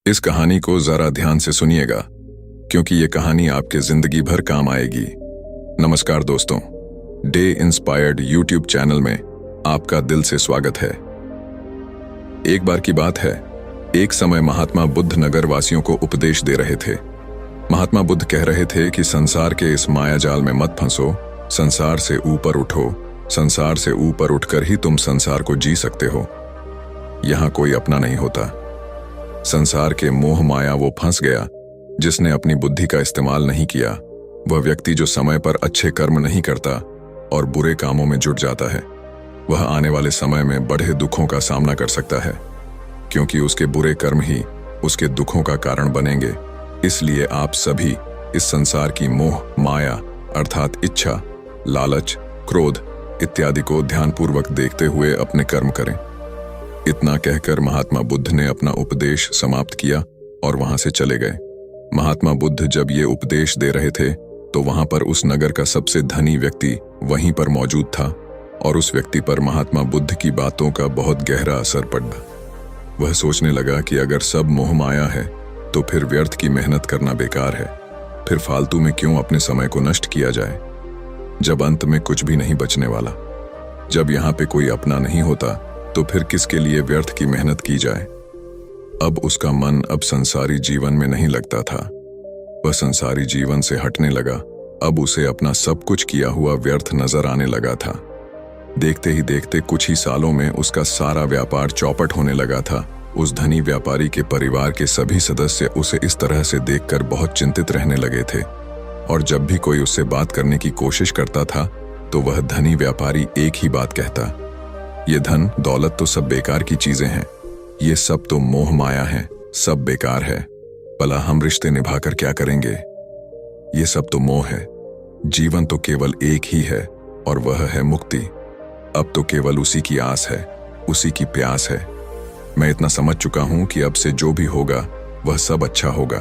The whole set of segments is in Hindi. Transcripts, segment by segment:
इस कहानी को जरा ध्यान से सुनिएगा, क्योंकि ये कहानी आपके जिंदगी भर काम आएगी। नमस्कार दोस्तों, डे इंस्पायर्ड यूट्यूब चैनल में आपका दिल से स्वागत है। एक बार की बात है, एक समय महात्मा बुद्ध नगर वासियों को उपदेश दे रहे थे। महात्मा बुद्ध कह रहे थे कि संसार के इस माया जाल में मत फंसो, संसार से ऊपर उठो, संसार से ऊपर उठकर ही तुम संसार को जी सकते हो। यहां कोई अपना नहीं होता। संसार के मोह माया वो फंस गया जिसने अपनी बुद्धि का इस्तेमाल नहीं किया। वह व्यक्ति जो समय पर अच्छे कर्म नहीं करता और बुरे कामों में जुट जाता है, वह आने वाले समय में बड़े दुखों का सामना कर सकता है, क्योंकि उसके बुरे कर्म ही उसके दुखों का कारण बनेंगे। इसलिए आप सभी इस संसार की मोह माया अर्थात इच्छा, लालच, क्रोध इत्यादि को ध्यानपूर्वक देखते हुए अपने कर्म करें। इतना कहकर महात्मा बुद्ध ने अपना उपदेश समाप्त किया और वहां से चले गए। महात्मा बुद्ध जब ये उपदेश दे रहे थे तो वहां पर उस नगर का सबसे धनी व्यक्ति वहीं पर मौजूद था और उस व्यक्ति पर महात्मा बुद्ध की बातों का बहुत गहरा असर पड़ा। वह सोचने लगा कि अगर सब मोह माया है तो फिर व्यर्थ की मेहनत करना बेकार है। फिर फालतू में क्यों अपने समय को नष्ट किया जाए, जब अंत में कुछ भी नहीं बचने वाला। जब यहाँ पे कोई अपना नहीं होता तो फिर किसके लिए व्यर्थ की मेहनत की जाए। अब उसका मन अब संसारी जीवन में नहीं लगता था। वह संसारी जीवन से हटने लगा। अब उसे अपना सब कुछ किया हुआ व्यर्थ नजर आने लगा था। देखते ही देखते कुछ ही सालों में उसका सारा व्यापार चौपट होने लगा था। उस धनी व्यापारी के परिवार के सभी सदस्य उसे इस तरह से देखकर बहुत चिंतित रहने लगे थे, और जब भी कोई उससे बात करने की कोशिश करता था तो वह धनी व्यापारी एक ही बात कहता, ये धन दौलत तो सब बेकार की चीजें हैं, ये सब तो मोह माया है, सब बेकार है। भला हम रिश्ते निभाकर क्या करेंगे, ये सब तो मोह है। जीवन तो केवल एक ही है और वह है मुक्ति। अब तो केवल उसी की आस है, उसी की प्यास है। मैं इतना समझ चुका हूं कि अब से जो भी होगा वह सब अच्छा होगा।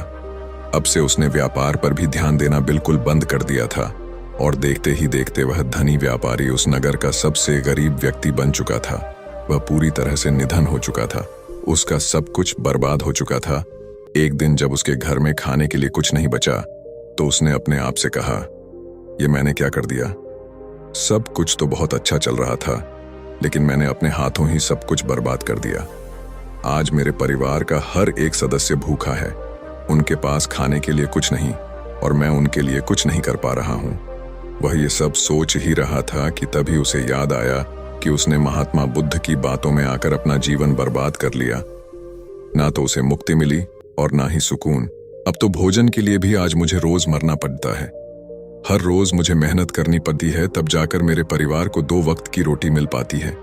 अब से उसने व्यापार पर भी ध्यान देना बिल्कुल बंद कर दिया था, और देखते ही देखते वह धनी व्यापारी उस नगर का सबसे गरीब व्यक्ति बन चुका था। वह पूरी तरह से निधन हो चुका था। उसका सब कुछ बर्बाद हो चुका था। एक दिन जब उसके घर में खाने के लिए कुछ नहीं बचा तो उसने अपने आप से कहा, ये मैंने क्या कर दिया। सब कुछ तो बहुत अच्छा चल रहा था, लेकिन मैंने अपने हाथों ही सब कुछ बर्बाद कर दिया। आज मेरे परिवार का हर एक सदस्य भूखा है। उनके पास खाने के लिए कुछ नहीं और मैं उनके लिए कुछ नहीं कर पा रहा हूं। वह ये सब सोच ही रहा था कि तभी उसे याद आया कि उसने महात्मा बुद्ध की बातों में आकर अपना जीवन बर्बाद कर लिया। ना तो उसे मुक्ति मिली और ना ही सुकून। अब तो भोजन के लिए भी आज मुझे रोज मरना पड़ता है। हर रोज मुझे मेहनत करनी पड़ती है, तब जाकर मेरे परिवार को 2 वक्त की रोटी मिल पाती है।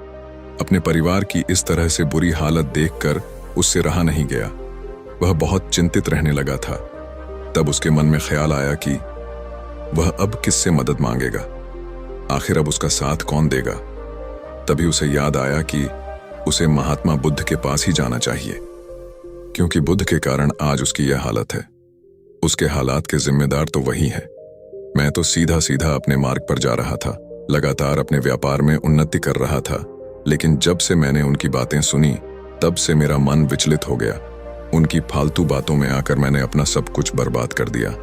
अपने परिवार की इस तरह से बुरी हालत देखकर उससे रहा नहीं गया। वह बहुत चिंतित रहने लगा था। तब उसके मन में ख्याल आया कि वह अब किससे मदद मांगेगा, आखिर अब उसका साथ कौन देगा। तभी उसे याद आया कि उसे महात्मा बुद्ध के पास ही जाना चाहिए, क्योंकि बुद्ध के कारण आज उसकी यह हालत है। उसके हालात के जिम्मेदार तो वही है। मैं तो सीधा सीधा अपने मार्ग पर जा रहा था, लगातार अपने व्यापार में उन्नति कर रहा था, लेकिन जब से मैंने उनकी बातें सुनी तब से मेरा मन विचलित हो गया। उनकी फालतू बातों में आकर मैंने अपना सब कुछ बर्बाद कर दिया।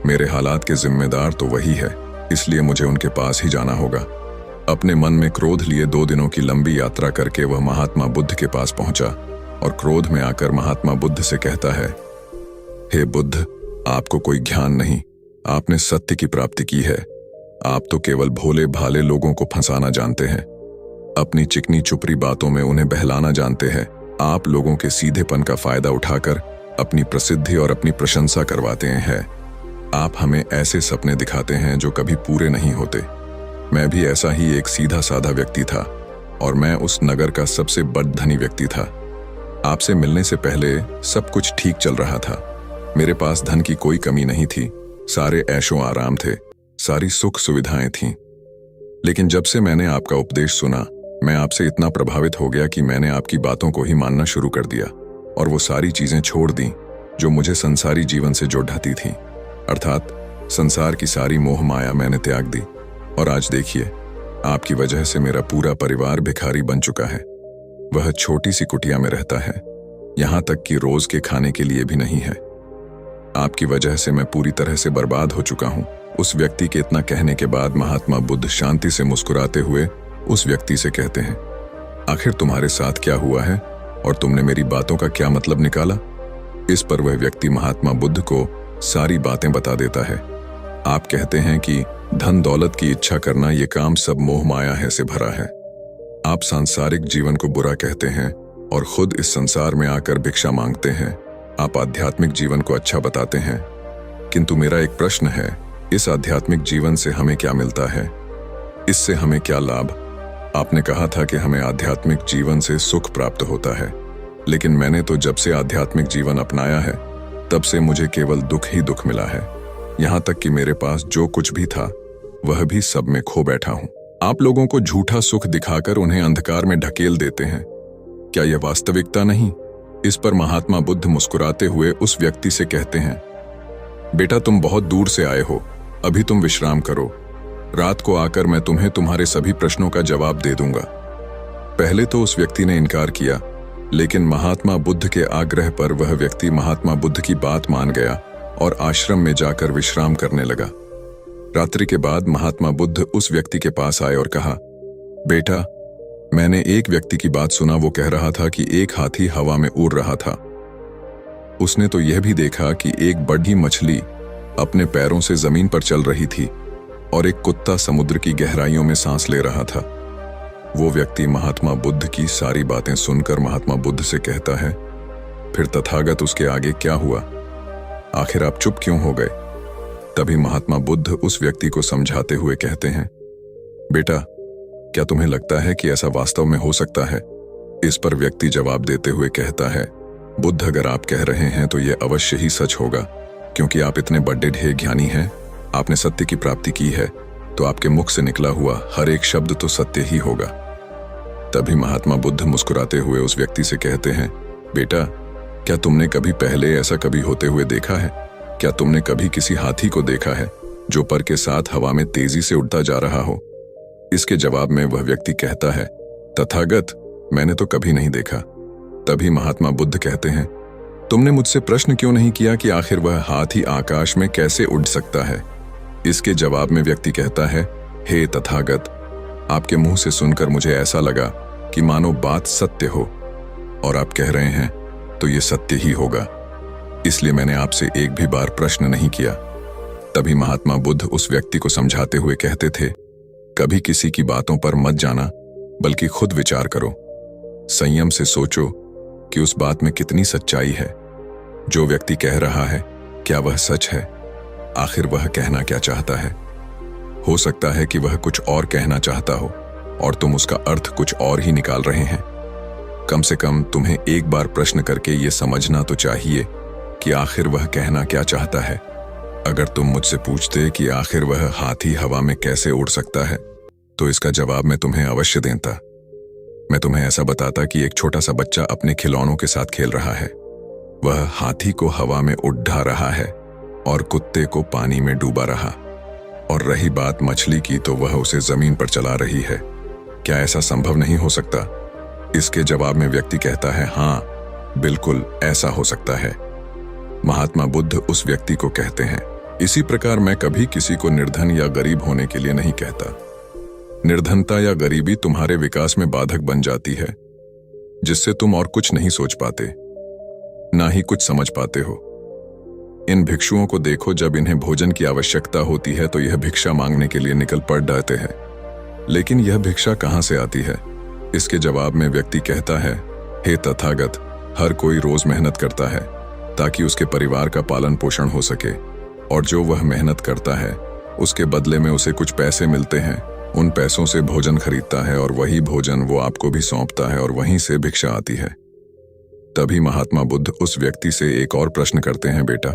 मेरे हालात के जिम्मेदार तो वही है, इसलिए मुझे उनके पास ही जाना होगा। अपने मन में क्रोध लिए 2 दिनों की लंबी यात्रा करके वह महात्मा बुद्ध के पास पहुंचा और क्रोध में आकर महात्मा बुद्ध से कहता है, हे बुद्ध, आपको कोई ज्ञान नहीं। आपने सत्य की प्राप्ति की है। आप तो केवल भोले भाले लोगों को फंसाना जानते हैं। अपनी चिकनी चुपड़ी बातों में उन्हें बहलाना जानते हैं। आप लोगों के सीधेपन का फायदा उठाकर अपनी प्रसिद्धि और अपनी प्रशंसा करवाते हैं। आप हमें ऐसे सपने दिखाते हैं जो कभी पूरे नहीं होते। मैं भी ऐसा ही एक सीधा साधा व्यक्ति था और मैं उस नगर का सबसे बड़ धनी व्यक्ति था। आपसे मिलने से पहले सब कुछ ठीक चल रहा था। मेरे पास धन की कोई कमी नहीं थी। सारे ऐशो आराम थे, सारी सुख सुविधाएं थीं। लेकिन जब से मैंने आपका उपदेश सुना, मैं आपसे इतना प्रभावित हो गया कि मैंने आपकी बातों को ही मानना शुरू कर दिया और वो सारी चीजें छोड़ दी जो मुझे संसारी जीवन से जोड़ती थीं। अर्थात संसार की सारी मोह माया मैंने त्याग दी, और आज देखिए, आपकी वजह से मेरा पूरा परिवार भिखारी बन चुका है। वह छोटी सी कुटिया में रहता है, यहाँ तक कि रोज के खाने के लिए भी नहीं है। आपकी वजह से मैं पूरी तरह से बर्बाद हो चुका हूँ। उस व्यक्ति के इतना कहने के बाद महात्मा बुद्ध शांति से मुस्कुराते हुए उस व्यक्ति से कहते हैं, आखिर तुम्हारे साथ क्या हुआ है और तुमने मेरी बातों का क्या मतलब निकाला? इस पर वह व्यक्ति महात्मा बुद्ध को सारी बातें बता देता है। आप कहते हैं कि धन दौलत की इच्छा करना ये काम सब मोह माया है से भरा है। आप सांसारिक जीवन को बुरा कहते हैं और खुद इस संसार में आकर भिक्षा मांगते हैं। आप आध्यात्मिक जीवन को अच्छा बताते हैं, किंतु मेरा एक प्रश्न है, इस आध्यात्मिक जीवन से हमें क्या मिलता है? इससे हमें क्या लाभ? आपने कहा था कि हमें आध्यात्मिक जीवन से सुख प्राप्त होता है, लेकिन मैंने तो जब से आध्यात्मिक जीवन अपनाया है तब से मुझे केवल दुख ही दुख मिला है। यहाँ तक कि मेरे पास जो कुछ भी था वह भी सब में खो बैठा हूँ। आप लोगों को झूठा सुख दिखाकर उन्हें अंधकार में ढकेल देते हैं। क्या यह वास्तविकता नहीं? इस पर महात्मा बुद्ध मुस्कुराते हुए उस व्यक्ति से कहते हैं, बेटा तुम बहुत दूर से आए हो, अभी तुम विश्राम करो। रात को आकर मैं तुम्हें तुम्हारे सभी प्रश्नों का जवाब दे दूंगा। पहले तो उस व्यक्ति ने इनकार किया, लेकिन महात्मा बुद्ध के आग्रह पर वह व्यक्ति महात्मा बुद्ध की बात मान गया और आश्रम में जाकर विश्राम करने लगा। रात्रि के बाद महात्मा बुद्ध उस व्यक्ति के पास आए और कहा, बेटा मैंने एक व्यक्ति की बात सुना, वो कह रहा था कि एक हाथी हवा में उड़ रहा था। उसने तो यह भी देखा कि एक बड़ी मछली अपने पैरों से जमीन पर चल रही थी और एक कुत्ता समुद्र की गहराइयों में सांस ले रहा था। वो व्यक्ति महात्मा बुद्ध की सारी बातें सुनकर महात्मा बुद्ध से कहता है, फिर तथागत उसके आगे क्या हुआ? आखिर आप चुप क्यों हो गए? तभी महात्मा बुद्ध उस व्यक्ति को समझाते हुए कहते हैं, बेटा क्या तुम्हें लगता है कि ऐसा वास्तव में हो सकता है? इस पर व्यक्ति जवाब देते हुए कहता है, बुद्ध अगर आप कह रहे हैं तो यह अवश्य ही सच होगा, क्योंकि आप इतने बड़े ढेर ज्ञानी हैं, आपने सत्य की प्राप्ति की है, तो आपके मुख से निकला हुआ हर एक शब्द तो सत्य ही होगा। तभी महात्मा बुद्ध मुस्कुराते हुए उस व्यक्ति से कहते हैं, बेटा क्या तुमने कभी पहले ऐसा कभी होते हुए देखा है? क्या तुमने कभी किसी हाथी को देखा है जो पर के साथ हवा में तेजी से उड़ता जा रहा हो? इसके जवाब में वह व्यक्ति कहता है, तथागत मैंने तो कभी नहीं देखा। तभी महात्मा बुद्ध कहते हैं, तुमने मुझसे प्रश्न क्यों नहीं किया कि आखिर वह हाथी आकाश में कैसे उड़ सकता है? इसके जवाब में व्यक्ति कहता है, हे तथागत, आपके मुंह से सुनकर मुझे ऐसा लगा कि मानो बात सत्य हो, और आप कह रहे हैं तो ये सत्य ही होगा, इसलिए मैंने आपसे एक भी बार प्रश्न नहीं किया। तभी महात्मा बुद्ध उस व्यक्ति को समझाते हुए कहते थे, कभी किसी की बातों पर मत जाना, बल्कि खुद विचार करो, संयम से सोचो कि उस बात में कितनी सच्चाई है। जो व्यक्ति कह रहा है क्या वह सच है? आखिर वह कहना क्या चाहता है? हो सकता है कि वह कुछ और कहना चाहता हो और तुम उसका अर्थ कुछ और ही निकाल रहे हैं। कम से कम तुम्हें एक बार प्रश्न करके ये समझना तो चाहिए कि आखिर वह कहना क्या चाहता है। अगर तुम मुझसे पूछते कि आखिर वह हाथी हवा में कैसे उड़ सकता है, तो इसका जवाब मैं तुम्हें अवश्य देता। मैं तुम्हें ऐसा बताता कि एक छोटा सा बच्चा अपने खिलौनों के साथ खेल रहा है, वह हाथी को हवा में उड़ा रहा है और कुत्ते को पानी में डूबा रहा, और रही बात मछली की तो वह उसे जमीन पर चला रही है। क्या ऐसा संभव नहीं हो सकता? इसके जवाब में व्यक्ति कहता है, हाँ बिल्कुल ऐसा हो सकता है। महात्मा बुद्ध उस व्यक्ति को कहते हैं, इसी प्रकार मैं कभी किसी को निर्धन या गरीब होने के लिए नहीं कहता। निर्धनता या गरीबी तुम्हारे विकास में बाधक बन जाती है, जिससे तुम और कुछ नहीं सोच पाते, ना ही कुछ समझ पाते हो। इन भिक्षुओं को देखो, जब इन्हें भोजन की आवश्यकता होती है तो यह भिक्षा मांगने के लिए निकल पड़ जाते हैं, लेकिन यह भिक्षा कहाँ से आती है? इसके जवाब में व्यक्ति कहता है, हे तथागत, हर कोई रोज मेहनत करता है ताकि उसके परिवार का पालन पोषण हो सके, और जो वह मेहनत करता है उसके बदले में उसे कुछ पैसे मिलते हैं। उन पैसों से भोजन खरीदता है और वही भोजन वो आपको भी सौंपता है और वहीं से भिक्षा आती है। तभी महात्मा बुद्ध उस व्यक्ति से एक और प्रश्न करते हैं, बेटा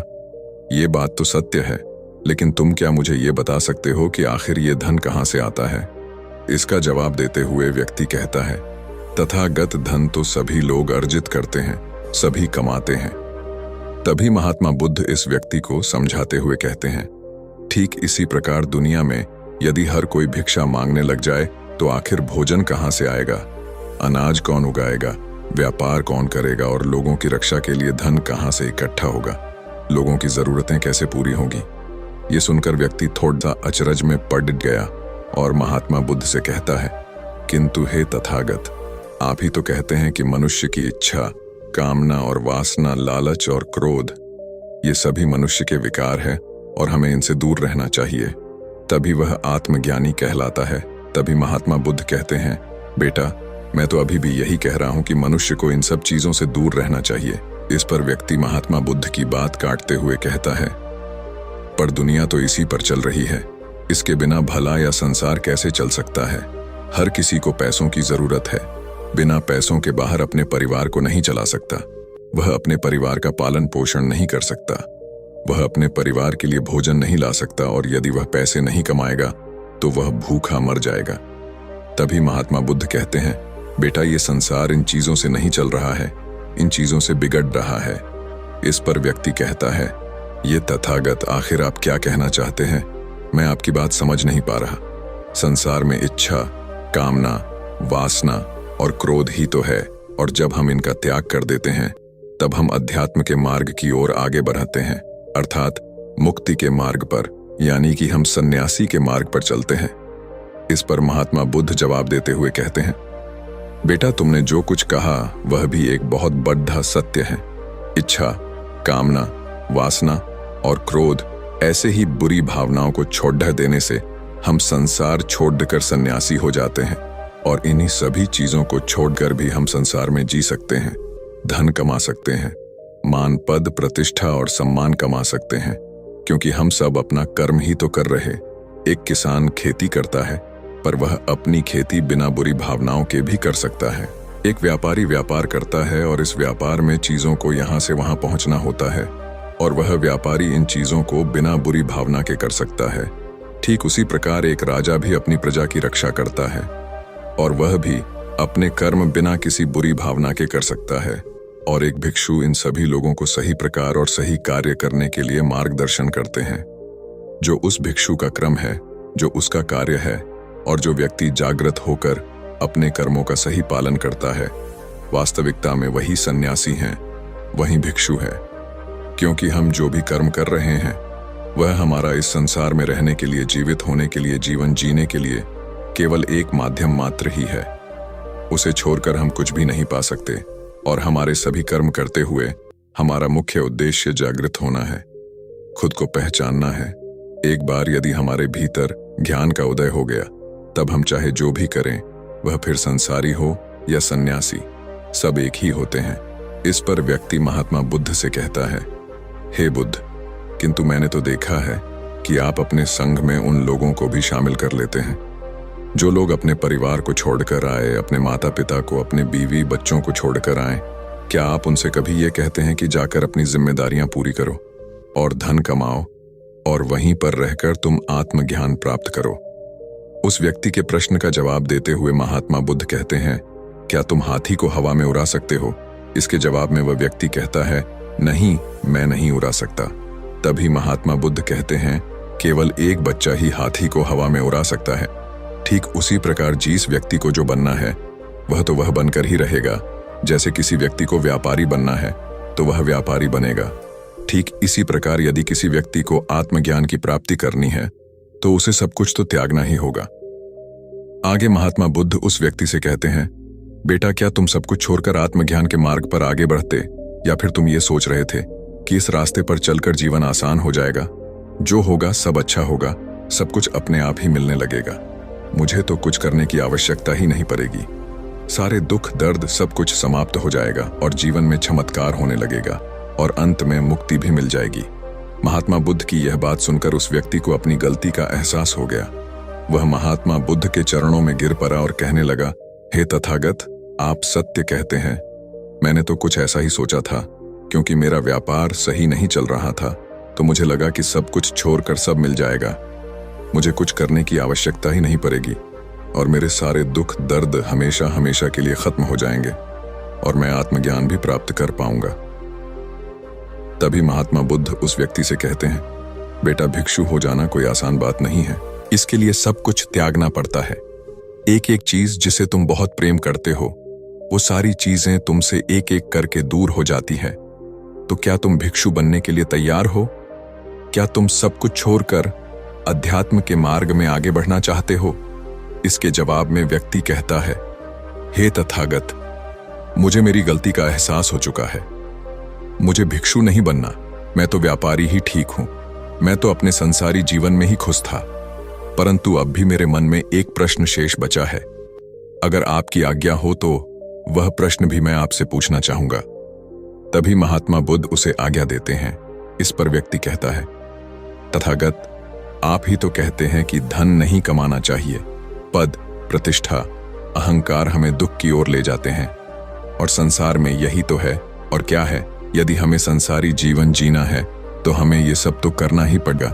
ये बात तो सत्य है, लेकिन तुम क्या मुझे ये बता सकते हो कि आखिर ये धन कहाँ से आता है? इसका जवाब देते हुए व्यक्ति कहता है, तथागत धन तो सभी लोग अर्जित करते हैं, सभी कमाते हैं। तभी महात्मा बुद्ध इस व्यक्ति को समझाते हुए कहते हैं, ठीक इसी प्रकार दुनिया में यदि हर कोई भिक्षा मांगने लग जाए तो आखिर भोजन कहाँ से आएगा? अनाज कौन उगाएगा? व्यापार कौन करेगा और लोगों की रक्षा के लिए धन कहाँ से इकट्ठा होगा, लोगों की जरूरतें कैसे पूरी होंगी। ये सुनकर व्यक्ति थोड़ा अचरज में पड़ गया और महात्मा बुद्ध से कहता है, किंतु हे तथागत, आप ही तो कहते हैं कि मनुष्य की इच्छा, कामना और वासना, लालच और क्रोध, ये सभी मनुष्य के विकार है और हमें इनसे दूर रहना चाहिए, तभी वह आत्मज्ञानी कहलाता है। तभी महात्मा बुद्ध कहते हैं, बेटा, मैं तो अभी भी यही कह रहा हूं कि मनुष्य को इन सब चीजों से दूर रहना चाहिए। इस पर व्यक्ति महात्मा बुद्ध की बात काटते हुए कहता है, पर दुनिया तो इसी पर चल रही है, इसके बिना भला या संसार कैसे चल सकता है। हर किसी को पैसों की जरूरत है, बिना पैसों के बाहर अपने परिवार को नहीं चला सकता, वह अपने परिवार का पालन पोषण नहीं कर सकता, वह अपने परिवार के लिए भोजन नहीं ला सकता, और यदि वह पैसे नहीं कमाएगा तो वह भूखा मर जाएगा। तभी महात्मा बुद्ध कहते हैं, बेटा, ये संसार इन चीजों से नहीं चल रहा है, इन चीजों से बिगड़ रहा है। इस पर व्यक्ति कहता है, ये तथागत, आखिर आप क्या कहना चाहते हैं? मैं आपकी बात समझ नहीं पा रहा। संसार में इच्छा, कामना, वासना और क्रोध ही तो है, और जब हम इनका त्याग कर देते हैं तब हम अध्यात्म के मार्ग की ओर आगे बढ़ते हैं, अर्थात मुक्ति के मार्ग पर, यानी कि हम सन्यासी के मार्ग पर चलते हैं। इस पर महात्मा बुद्ध जवाब देते हुए कहते हैं, बेटा, तुमने जो कुछ कहा वह भी एक बहुत बड़ा सत्य है। इच्छा, कामना, वासना और क्रोध ऐसे ही बुरी भावनाओं को छोड़ देने से हम संसार छोड़कर सन्यासी हो जाते हैं, और इन्हीं सभी चीजों को छोड़कर भी हम संसार में जी सकते हैं, धन कमा सकते हैं, मान, पद, प्रतिष्ठा और सम्मान कमा सकते हैं, क्योंकि हम सब अपना कर्म ही तो कर रहे। एक किसान खेती करता है, पर वह अपनी खेती बिना बुरी भावनाओं के भी कर सकता है। एक व्यापारी व्यापार करता है और इस व्यापार में चीजों को यहाँ से वहां पहुंचना होता है, और वह व्यापारी इन चीजों को बिना बुरी भावना के कर सकता है। ठीक उसी प्रकार एक राजा भी अपनी प्रजा की रक्षा करता है, और वह भी अपने कर्म बिना किसी बुरी भावना के कर सकता है। और एक भिक्षु इन सभी लोगों को सही प्रकार और सही कार्य करने के लिए मार्गदर्शन करते हैं। जो उस भिक्षु का क्रम है, जो उसका कार्य है, और जो व्यक्ति जागृत होकर अपने कर्मों का सही पालन करता है, वास्तविकता में वही सन्यासी हैं, वही भिक्षु है। क्योंकि हम जो भी कर्म कर रहे हैं वह हमारा इस संसार में रहने के लिए, जीवित होने के लिए, जीवन जीने के लिए केवल एक माध्यम मात्र ही है। उसे छोड़कर हम कुछ भी नहीं पा सकते, और हमारे सभी कर्म करते हुए हमारा मुख्य उद्देश्य जागृत होना है, खुद को पहचानना है। एक बार यदि हमारे भीतर ज्ञान का उदय हो गया, तब हम चाहे जो भी करें, वह फिर संसारी हो या सन्यासी, सब एक ही होते हैं। इस पर व्यक्ति महात्मा बुद्ध से कहता है, हे बुद्ध, किंतु मैंने तो देखा है कि आप अपने संघ में उन लोगों को भी शामिल कर लेते हैं जो लोग अपने परिवार को छोड़कर आए, अपने माता पिता को, अपने बीवी बच्चों को छोड़कर आए। क्या आप उनसे कभी ये कहते हैं कि जाकर अपनी जिम्मेदारियां पूरी करो और धन कमाओ, और वहीं पर रहकर तुम आत्मज्ञान प्राप्त करो? उस व्यक्ति के प्रश्न का जवाब देते हुए महात्मा बुद्ध कहते हैं, क्या तुम हाथी को हवा में उड़ा सकते हो? इसके जवाब में वह व्यक्ति कहता है, नहीं, मैं नहीं उड़ा सकता। तभी महात्मा बुद्ध कहते हैं, केवल एक बच्चा ही हाथी को हवा में उड़ा सकता है। ठीक उसी प्रकार जिस व्यक्ति को जो बनना है वह तो वह बनकर ही रहेगा। जैसे किसी व्यक्ति को व्यापारी बनना है तो वह व्यापारी बनेगा, ठीक इसी प्रकार यदि किसी व्यक्ति को आत्मज्ञान की प्राप्ति करनी है तो उसे सब कुछ तो त्यागना ही होगा। आगे महात्मा बुद्ध उस व्यक्ति से कहते हैं, बेटा, क्या तुम सब कुछ छोड़कर आत्मज्ञान के मार्ग पर आगे बढ़ते, या फिर तुम ये सोच रहे थे कि इस रास्ते पर चलकर जीवन आसान हो जाएगा, जो होगा सब अच्छा होगा, सब कुछ अपने आप ही मिलने लगेगा, मुझे तो कुछ करने की आवश्यकता ही नहीं पड़ेगी, सारे दुख दर्द सब कुछ समाप्त हो जाएगा और जीवन में चमत्कार होने लगेगा और अंत में मुक्ति भी मिल जाएगी। महात्मा बुद्ध की यह बात सुनकर उस व्यक्ति को अपनी गलती का एहसास हो गया। वह महात्मा बुद्ध के चरणों में गिर पड़ा और कहने लगा, हे तथागत, आप सत्य कहते हैं। मैंने तो कुछ ऐसा ही सोचा था, क्योंकि मेरा व्यापार सही नहीं चल रहा था तो मुझे लगा कि सब कुछ छोड़कर सब मिल जाएगा, मुझे कुछ करने की आवश्यकता ही नहीं पड़ेगी और मेरे सारे दुख दर्द हमेशा हमेशा के लिए खत्म हो जाएंगे और मैं आत्मज्ञान भी प्राप्त कर पाऊंगा। तभी महात्मा बुद्ध उस व्यक्ति से कहते हैं, बेटा, भिक्षु हो जाना कोई आसान बात नहीं है, इसके लिए सब कुछ त्यागना पड़ता है। एक एक चीज जिसे तुम बहुत प्रेम करते हो वो सारी चीजें तुमसे एक एक करके दूर हो जाती हैं। तो क्या तुम भिक्षु बनने के लिए तैयार हो? क्या तुम सब कुछ छोड़कर अध्यात्म के मार्ग में आगे बढ़ना चाहते हो? इसके जवाब में व्यक्ति कहता है, हे तथागत, मुझे मेरी गलती का एहसास हो चुका है। मुझे भिक्षु नहीं बनना, मैं तो व्यापारी ही ठीक हूं। मैं तो अपने संसारी जीवन में ही खुश था। परंतु अब भी मेरे मन में एक प्रश्न शेष बचा है। अगर आपकी आज्ञा हो तो वह प्रश्न भी मैं आपसे पूछना चाहूंगा। तभी महात्मा बुद्ध उसे आज्ञा देते हैं। इस पर व्यक्ति कहता है, तथागत, आप ही तो कहते हैं कि धन नहीं कमाना चाहिए। पद, प्रतिष्ठा, अहंकार हमें दुख की ओर ले जाते हैं। और संसार में यही तो है। और क्या है, यदि हमें संसारी जीवन जीना है तो हमें ये सब तो करना ही पड़ेगा।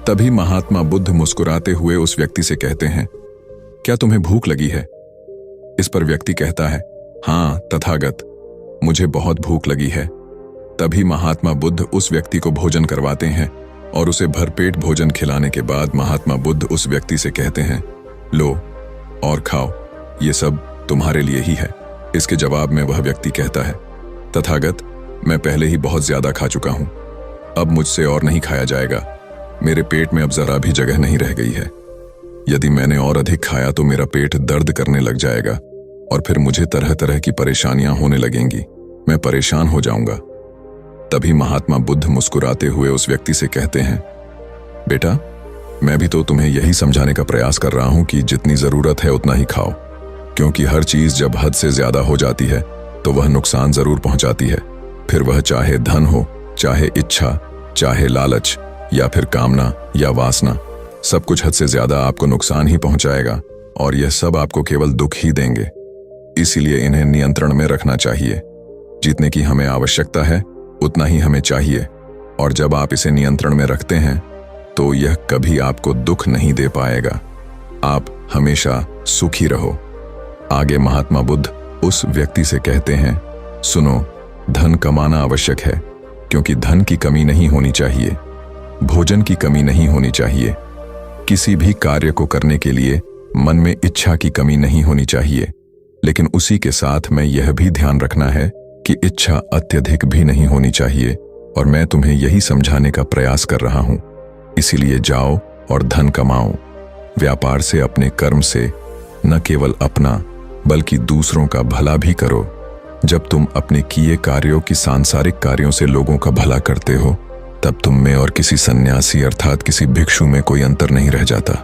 तभी महात्मा बुद्ध मुस्कुराते हुए उस व्यक्ति से कहते हैं, क्या तुम्हें भूख लगी है? इस पर व्यक्ति कहता है, हाँ तथागत, मुझे बहुत भूख लगी है। तभी महात्मा बुद्ध उस व्यक्ति को भोजन करवाते हैं और उसे भरपेट भोजन खिलाने के बाद महात्मा बुद्ध उस व्यक्ति से कहते हैं, लो और खाओ, ये सब तुम्हारे लिए ही है। इसके जवाब में वह व्यक्ति कहता है, तथागत, मैं पहले ही बहुत ज्यादा खा चुका हूं। अब मुझसे और नहीं खाया जाएगा। मेरे पेट में अब जरा भी जगह नहीं रह गई है। यदि मैंने और अधिक खाया तो मेरा पेट दर्द करने लग जाएगा और फिर मुझे तरह तरह की परेशानियां होने लगेंगी। मैं परेशान हो जाऊंगा। तभी महात्मा बुद्ध मुस्कुराते हुए उस व्यक्ति से कहते हैं, बेटा, मैं भी तो तुम्हें यही समझाने का प्रयास कर रहा हूं कि जितनी जरूरत है उतना ही खाओ, क्योंकि हर चीज जब हद से ज्यादा हो जाती है तो वह नुकसान जरूर पहुंचाती है। फिर वह चाहे धन हो, चाहे इच्छा, चाहे लालच, या फिर कामना या वासना, सब कुछ हद से ज्यादा आपको नुकसान ही पहुंचाएगा और यह सब आपको केवल दुख ही देंगे। इसीलिए इन्हें नियंत्रण में रखना चाहिए। जितने की हमें आवश्यकता है उतना ही हमें चाहिए। और जब आप इसे नियंत्रण में रखते हैं तो यह कभी आपको दुख नहीं दे पाएगा। आप हमेशा सुखी रहो। आगे महात्मा बुद्ध उस व्यक्ति से कहते हैं, सुनो, धन कमाना आवश्यक है, क्योंकि धन की कमी नहीं होनी चाहिए, भोजन की कमी नहीं होनी चाहिए, किसी भी कार्य को करने के लिए मन में इच्छा की कमी नहीं होनी चाहिए। लेकिन उसी के साथ में यह भी ध्यान रखना है कि इच्छा अत्यधिक भी नहीं होनी चाहिए। और मैं तुम्हें यही समझाने का प्रयास कर रहा हूं। इसीलिए जाओ और धन कमाओ। व्यापार से, अपने कर्म से न केवल अपना बल्कि दूसरों का भला भी करो। जब तुम अपने किए कार्यों की सांसारिक कार्यों से लोगों का भला करते हो, तब तुम में और किसी सन्यासी अर्थात किसी भिक्षु में कोई अंतर नहीं रह जाता।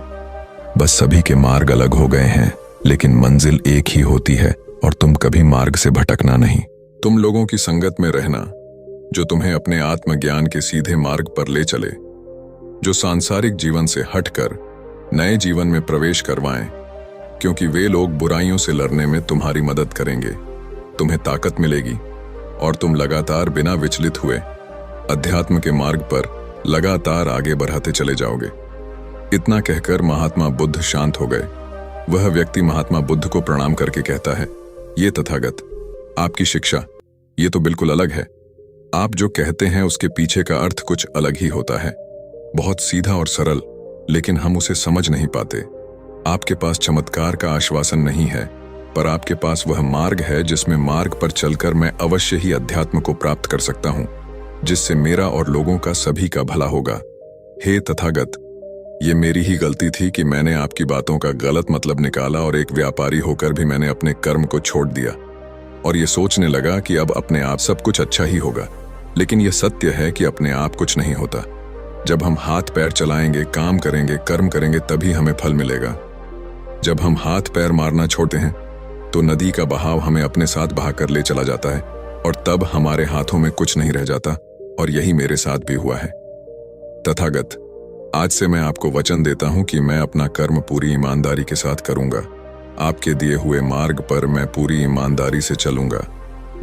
बस सभी के मार्ग अलग हो गए हैं, लेकिन मंजिल एक ही होती है और तुम कभी मार्ग से भटकना नहीं। तुम लोगों की संगत में रहना जो तुम्हें अपने आत्मज्ञान के सीधे मार्ग पर ले चले, जो सांसारिक जीवन से हटकर नए जीवन में प्रवेश करवाएं, क्योंकि वे लोग बुराइयों से लड़ने में तुम्हारी मदद करेंगे। तुम्हें ताकत मिलेगी और तुम लगातार बिना विचलित हुए अध्यात्म के मार्ग पर लगातार आगे बढ़ाते चले जाओगे। इतना कहकर महात्मा बुद्ध शांत हो गए। वह व्यक्ति महात्मा बुद्ध को प्रणाम करके कहता है, ये तथागत, आपकी शिक्षा ये तो बिल्कुल अलग है। आप जो कहते हैं उसके पीछे का अर्थ कुछ अलग ही होता है, बहुत सीधा और सरल, लेकिन हम उसे समझ नहीं पाते। आपके पास चमत्कार का आश्वासन नहीं है, पर आपके पास वह मार्ग है जिसमें मार्ग पर चलकर मैं अवश्य ही अध्यात्म को प्राप्त कर सकता हूं, जिससे मेरा और लोगों का सभी का भला होगा। हे तथागत, ये मेरी ही गलती थी कि मैंने आपकी बातों का गलत मतलब निकाला और एक व्यापारी होकर भी मैंने अपने कर्म को छोड़ दिया और ये सोचने लगा कि अब अपने आप सब कुछ अच्छा ही होगा। लेकिन यह सत्य है कि अपने आप कुछ नहीं होता। जब हम हाथ पैर चलाएंगे, काम करेंगे, कर्म करेंगे, तभी हमें फल मिलेगा। जब हम हाथ पैर मारना छोड़ते हैं तो नदी का बहाव हमें अपने साथ बहाकर ले चला जाता है और तब हमारे हाथों में कुछ नहीं रह जाता। और यही मेरे साथ भी हुआ है। तथागत, आज से मैं आपको वचन देता हूं कि मैं अपना कर्म पूरी ईमानदारी के साथ करूंगा। आपके दिए हुए मार्ग पर मैं पूरी ईमानदारी से चलूंगा।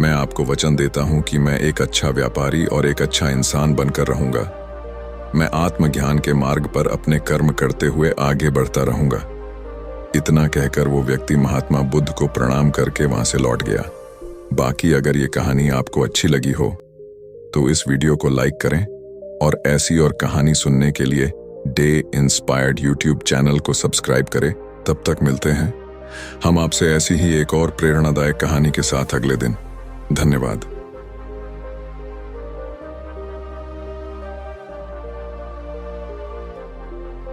मैं आपको वचन देता हूं कि मैं एक अच्छा व्यापारी और एक अच्छा इंसान बनकर रहूंगा। मैं आत्मज्ञान के मार्ग पर अपने कर्म करते हुए आगे बढ़ता रहूंगा। इतना कहकर वो व्यक्ति महात्मा बुद्ध को प्रणाम करके वहां से लौट गया। बाकी अगर ये कहानी आपको अच्छी लगी हो तो इस वीडियो को लाइक करें और ऐसी और कहानी सुनने के लिए डे इंस्पायर्ड यूट्यूब चैनल को सब्सक्राइब करें। तब तक मिलते हैं। हम आपसे ऐसी ही एक और प्रेरणादायक कहानी के साथ अगले दिन। धन्यवाद।